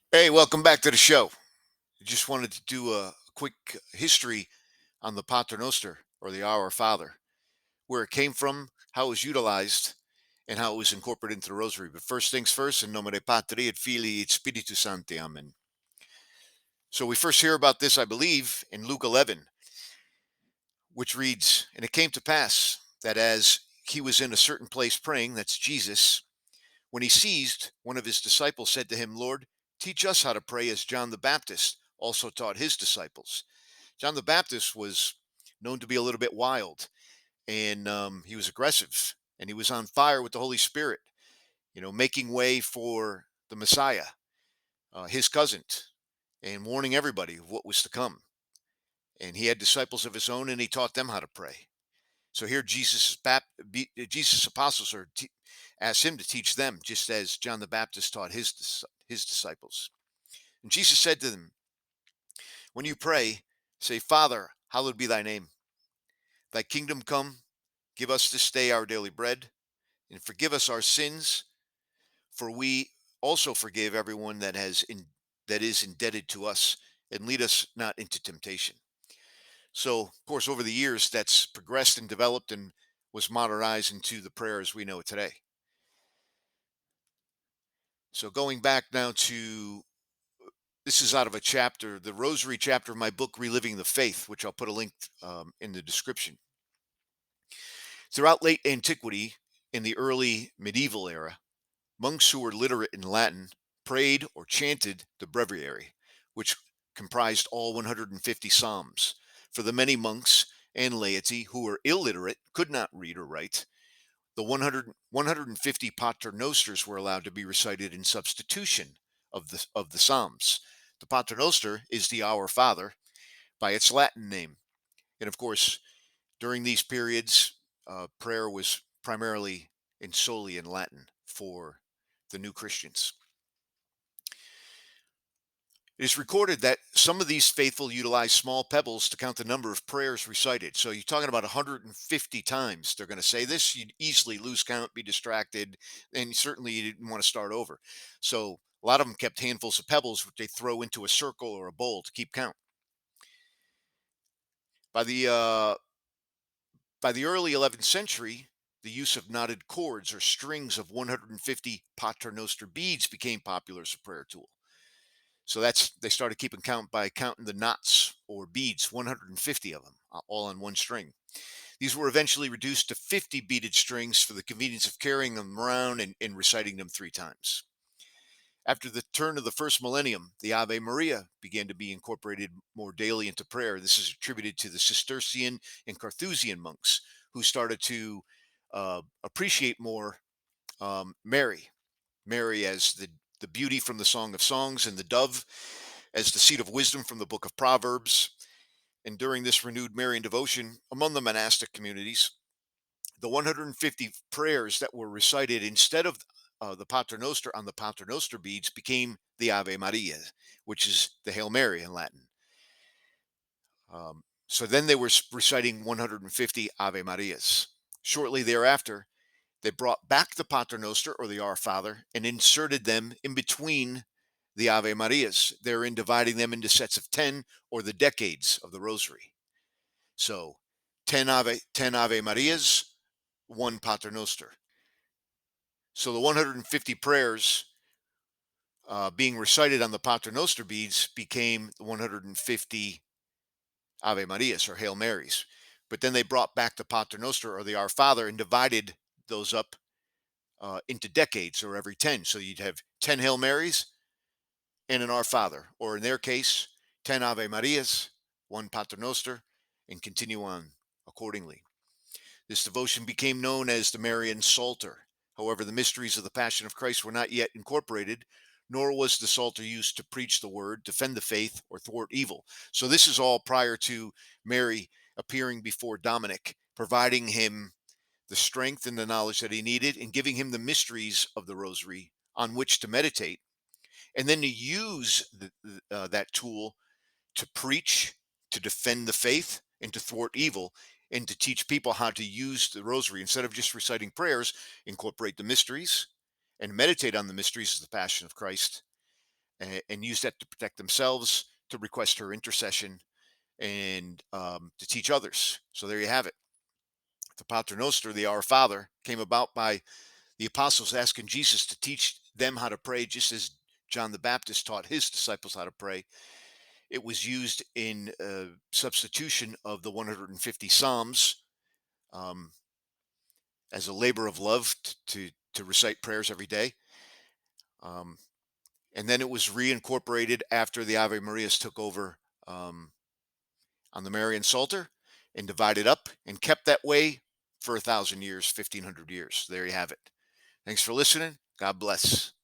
Hey, welcome back to the show. Just wanted to do a quick history on the Paternoster or the Our Father, where it came from, how it was utilized, and how it was incorporated into the Rosary. But first things first, in nomine Patri et Filii et Spiritus Sancti, Amen. So we first hear about this, I believe, in Luke 11, which reads, "And it came to pass that as he was in a certain place praying, that's Jesus, when he ceased, one of his disciples said to him, Lord, teach us how to pray as John the Baptist also taught his disciples." John the Baptist was known to be a little bit wild, and he was aggressive, and he was on fire with the Holy Spirit, making way for the Messiah, his cousin, and warning everybody of what was to come. And he had disciples of his own, and he taught them how to pray. So here, Jesus' apostles asked him to teach them, just as John the Baptist taught his disciples. And Jesus said to them, "When you pray, say, Father, hallowed be thy name. Thy kingdom come. Give us this day our daily bread, and forgive us our sins, for we also forgive everyone that is indebted to us, and lead us not into temptation." So, of course, over the years, that's progressed and developed and was modernized into the prayer as we know it today. So, going back now to this is out of a chapter, the Rosary chapter of my book, Reliving the Faith, which I'll put a link in the description. Throughout late antiquity, in the early medieval era, monks who were literate in Latin prayed or chanted the breviary, which comprised all 150 psalms. For the many monks and laity who were illiterate, could not read or write, the 150 paternosters were allowed to be recited in substitution of the psalms. The paternoster is the Our Father by its Latin name. And of course, during these periods, prayer was primarily and solely in Latin for the new Christians. It is recorded that some of these faithful utilized small pebbles to count the number of prayers recited. So you're talking about 150 times they're going to say this. You'd easily lose count, be distracted, and certainly you didn't want to start over. So a lot of them kept handfuls of pebbles, which they throw into a circle or a bowl to keep count. By the by the early 11th century, the use of knotted cords or strings of 150 paternoster beads became popular as a prayer tool. So they started keeping count by counting the knots or beads, 150 of them, all on one string. These were eventually reduced to 50 beaded strings for the convenience of carrying them around and reciting them 3 times. After the turn of the first millennium, the Ave Maria began to be incorporated more daily into prayer. This is attributed to the Cistercian and Carthusian monks who started to appreciate more Mary. Mary as the beauty from the Song of Songs, and the dove as the seat of wisdom from the book of Proverbs. And during this renewed Marian devotion among the monastic communities, the 150 prayers that were recited instead of the Paternoster on the Paternoster beads became the Ave Maria, which is the Hail Mary in Latin. So then they were reciting 150 Ave Marias. Shortly thereafter, they brought back the Paternoster or the Our Father and inserted them in between the Ave Marias, therein dividing them into sets of 10 or the decades of the Rosary. So 10 Ave Marias, one Paternoster. So the 150 prayers being recited on the Paternoster beads became the 150 Ave Marias or Hail Marys. But then they brought back the Paternoster or the Our Father and divided those up into decades or every 10. So you'd have 10 Hail Marys and an Our Father, or in their case, 10 Ave Marias, one Paternoster, and continue on accordingly. This devotion became known as the Marian Psalter. However, the mysteries of the Passion of Christ were not yet incorporated, nor was the Psalter used to preach the word, defend the faith, or thwart evil. So this is all prior to Mary appearing before Dominic, providing him the strength and the knowledge that he needed, and giving him the mysteries of the Rosary on which to meditate, and then to use that tool to preach, to defend the faith, and to thwart evil, and to teach people how to use the Rosary instead of just reciting prayers. Incorporate the mysteries and meditate on the mysteries of the Passion of Christ, and used that to protect themselves, to request her intercession, and to teach others. So there you have it. The Paternoster, the Our Father, came about by the apostles asking Jesus to teach them how to pray, just as John the Baptist taught his disciples how to pray. It was used in substitution of the 150 Psalms, um, as a labor of love to recite prayers every day. Um, and then it was reincorporated after the Ave Marias took over, on the Marian Psalter, and divided up and kept that way for 1,000 years, 1,500 years. There you have it. Thanks for listening. God bless.